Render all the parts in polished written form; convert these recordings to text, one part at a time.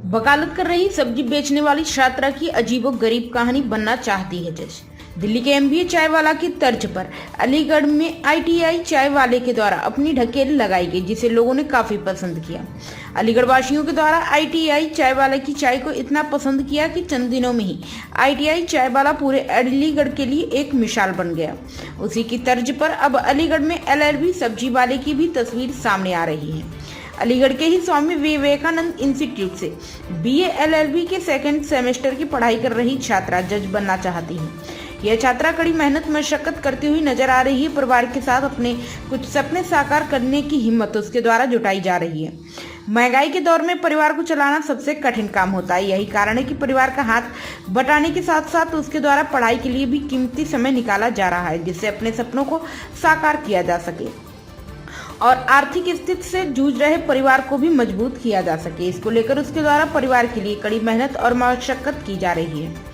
वकालत कर रही सब्जी बेचने वाली छात्रा की अजीबोगरीब कहानी बनना चाहती है जज। दिल्ली के एमबीए चाय वाला की तर्ज पर अलीगढ़ में आईटीआई चाय वाले के द्वारा अपनी ढकेल लगाई गई, जिसे लोगों ने काफी पसंद किया। अलीगढ़ वासियों के द्वारा आईटीआई चाय वाले की चाय को इतना पसंद किया कि चंद दिनों में ही आईटीआई चाय वाला पूरे अलीगढ़ के लिए एक मिसाल बन गया। उसी की तर्ज पर अब अलीगढ़ में एलएलबी सब्जी वाले की भी तस्वीर सामने आ रही है। अलीगढ़ के ही स्वामी विवेकानंद इंस्टीट्यूट से बीए एलएलबी के सेकंड सेमेस्टर की पढ़ाई कर रही छात्रा जज बनना चाहती है। यह छात्रा कड़ी मेहनत मशक्कत करती हुई नजर आ रही है। परिवार के साथ अपने कुछ सपने साकार करने की हिम्मत उसके द्वारा जुटाई जा रही है। महंगाई के दौर में परिवार को चलाना सबसे कठिन काम होता है। यही कारण है कि परिवार का हाथ बटाने के साथ साथ उसके द्वारा पढ़ाई के लिए भी कीमती समय निकाला जा रहा है, जिससे अपने सपनों को साकार किया जा सके और आर्थिक स्थिति से जूझ रहे परिवार को भी मजबूत किया जा सके। इसको लेकर उसके द्वारा परिवार के लिए कड़ी मेहनत और मशक्कत की जा रही है।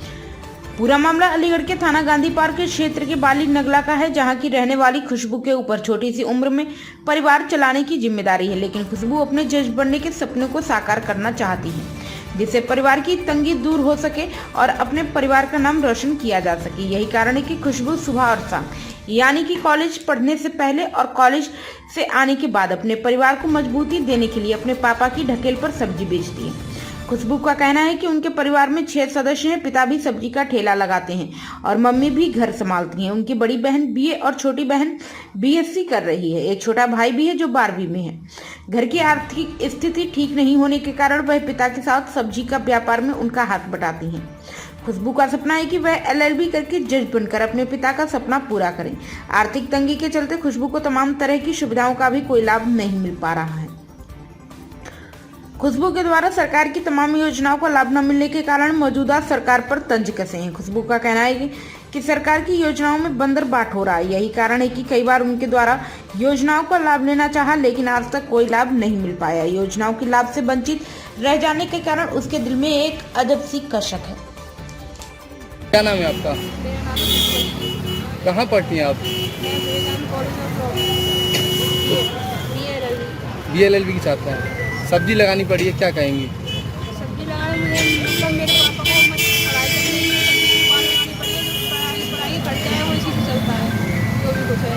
पूरा मामला अलीगढ़ के थाना गांधी पार्क के क्षेत्र के बाली नगला का है, जहां की रहने वाली खुशबू के ऊपर छोटी सी उम्र में परिवार चलाने की जिम्मेदारी है। लेकिन खुशबू अपने जज बनने के सपने को साकार करना चाहती है, जिससे परिवार की तंगी दूर हो सके और अपने परिवार का नाम रोशन किया जा सके। यही कारण है कि खुशबू सुबह और शाम यानी कि कॉलेज पढ़ने से पहले और कॉलेज से आने के बाद अपने परिवार को मजबूती देने के लिए अपने पापा की ढकेल पर सब्जी बेचती है। खुशबू का कहना है कि उनके परिवार में 6 सदस्य हैं। पिता भी सब्जी का ठेला लगाते हैं और मम्मी भी घर संभालती हैं। उनकी बड़ी बहन बीए और छोटी बहन बीएससी कर रही है। एक छोटा भाई भी है जो 12वीं में है। घर की आर्थिक स्थिति ठीक नहीं होने के कारण वह पिता के साथ सब्जी का व्यापार में उनका हाथ बटाती हैं। खुशबू का सपना है कि वह एलएलबी करके जज बनकर अपने पिता का सपना पूरा करें। आर्थिक तंगी के चलते खुशबू को तमाम तरह की सुविधाओं का भी कोई लाभ नहीं मिल पा रहा है। खुशबू के द्वारा सरकार की तमाम योजनाओं का लाभ न मिलने के कारण मौजूदा सरकार पर तंज कसे हैं। खुशबू का कहना है कि सरकार की योजनाओं में बंदरबाट हो रहा है। यही कारण है कि कई बार उनके द्वारा योजनाओं का लाभ लेना चाहा, लेकिन आज तक कोई लाभ नहीं मिल पाया। योजनाओं के लाभ से वंचित रह जाने के कारण उसके दिल में एक अजब सी कसक है। क्या नाम है आपका? कहाँ पढ़ती हैं आप? बीएलएलबी की छात्रा हैं। सब्जी लगानी पड़ी है, क्या कहेंगी? सब्जी लगाने मतलब मेरे पापा को पढ़ाई करनी है, पढ़ाई खर्चा है वो इसी से चलता है जो भी कुछ है।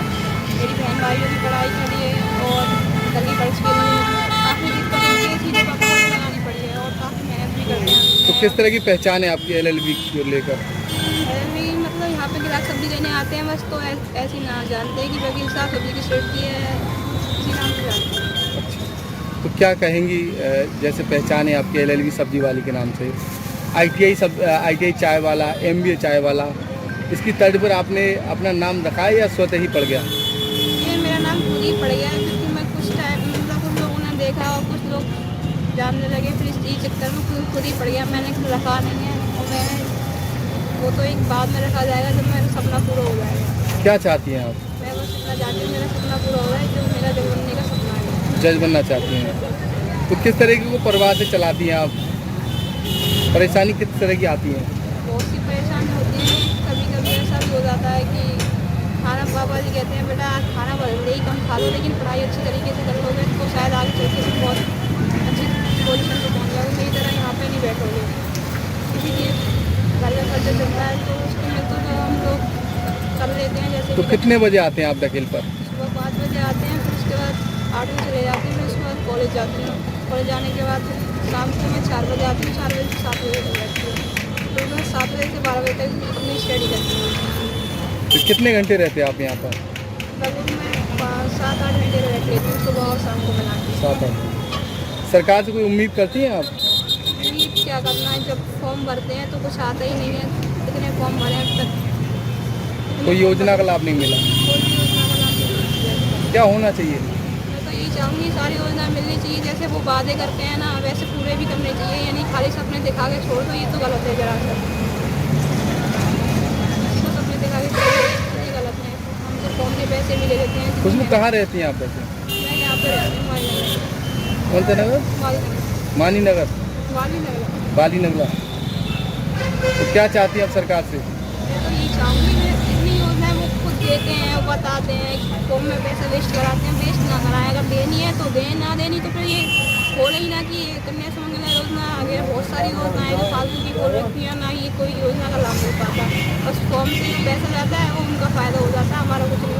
मेरी बहन भाइयों की पढ़ाई के लिए और घर की खर्च के लिए काफ़ी दिक्कत होती है, इसीलिए पापा को लगानी पड़ी है और काफ़ी मेहनत भी करते हैं। तो किस तरह की पहचान है आपकी एलएलबी को लेकर? एलएलबी मतलब यहाँ पे ग्राहक सब्जी लेने आते हैं बस, तो ऐसे ना जानते हैं कि वकील साहब सब्जी की स्टेट है, इसी नाम से जानते हैं। तो क्या कहेंगी, जैसे पहचान है आपकी एलएलबी सब्जी वाली के नाम से, आईटीआई चाय वाला, एमबीए चाय वाला, इसकी तर्ज पर आपने अपना नाम रखा है या स्वतः ही पड़ गया? ये मेरा नाम खुद ही पड़ गया, क्योंकि मैं कुछ टाइम मतलब कुछ लोगों ने देखा और कुछ लोग जानने लगे, फिर इस चक्कर में खुद ही पड़ गया। मैंने रखा नहीं है और मैं वो तो एक बाद में रखा जाएगा जब मेरा सपना पूरा हो जाएगा। क्या चाहती हैं आप? मैं बस इतना चाहती हूँ मेरा सपना पूरा हो जाए, जो मेरा जज बनने का सपना है। जज बनना चाहती हैं, तो किस तरह की वो परिवार से चलाती हैं आप? परेशानी किस तरह की आती है? बहुत सी परेशानी होती है। कभी कभी ऐसा भी हो जाता है कि खाना, पापा जी कहते हैं बेटा आज खाना भले ही कम खा लो, लेकिन पढ़ाई अच्छी तरीके से कर लोगे तो शायद आगे चल के बहुत अच्छी पोजीशन पर पहुँच जाओगे, मेरी तरह यहाँ पे नहीं बैठोगे। इसीलिए घर का खर्चा चलता है, तो उसके में तो हम लोग कर लेते हैं। जैसे तो कितने बजे आते हैं आप ढकेल पर? सुबह 5 बजे आते हैं, फिर उसके बाद 8 बजे चले जाते हैं, फिर उसके बाद कॉलेज जाती हूँ। कॉलेज जाने के बाद शाम को मैं 4 बजे आती हूँ, 4 बजे से 7 बजे तक रहती हूँ। फिर मैं 7 बजे से 12 बजे तक अपनी स्टडी करती हूँ। तो कितने घंटे रहते हैं आप यहाँ पर? लगभग मैं 7-8 घंटे रहती लेती हूँ, सुबह और शाम को मिला के। 7-8। सरकार से कोई उम्मीद करती हैं आप? उम्मीद क्या करना है, जब फॉर्म भरते हैं तो कुछ आता ही नहीं है। इतने फॉर्म भरे अब तक कोई योजना का लाभ नहीं मिला? कोई भी योजना का लाभ नहीं मिला। क्या होना चाहिए? मैं तो यही चाहूँगी सारी योजना मिलनी चाहिए। जैसे वो वादे करते हैं ना, वैसे पूरे भी करने चाहिए, यानी खाली सपने दिखा के छोड़ दो, ये तो गलत है। जरा सा सपने दिखा के छोड़ दो, ये गलत है। हम तो फॉर्म के पैसे भी ले लेते हैं। खुशबू कहाँ रहती हैं आप वैसे? मैं यहाँ पे रहती हूँ वाली कौन सा नगर? मानी नगर, बाली नगला। तो क्या चाहती हैं आप सरकार से? मैं तो यही चाहूँगी, जितनी योजना है वो खुद देते हैं, वो बताते हैं, फॉर्म में पैसा वेस्ट कराते हैं, वेस्ट ना कराएं। अगर देनी है तो दें, ना देनी तो फिर ये खोले ही ना कि कन्या सुमंगला योजना आगे बहुत सारी योजनाएं जो फालतू की खोल रखी है, ना ये कोई योजना का लाभ मिल पाता। बस फॉर्म से जो पैसा जाता है वो उनका फ़ायदा हो जाता है, हमारा कुछ नहीं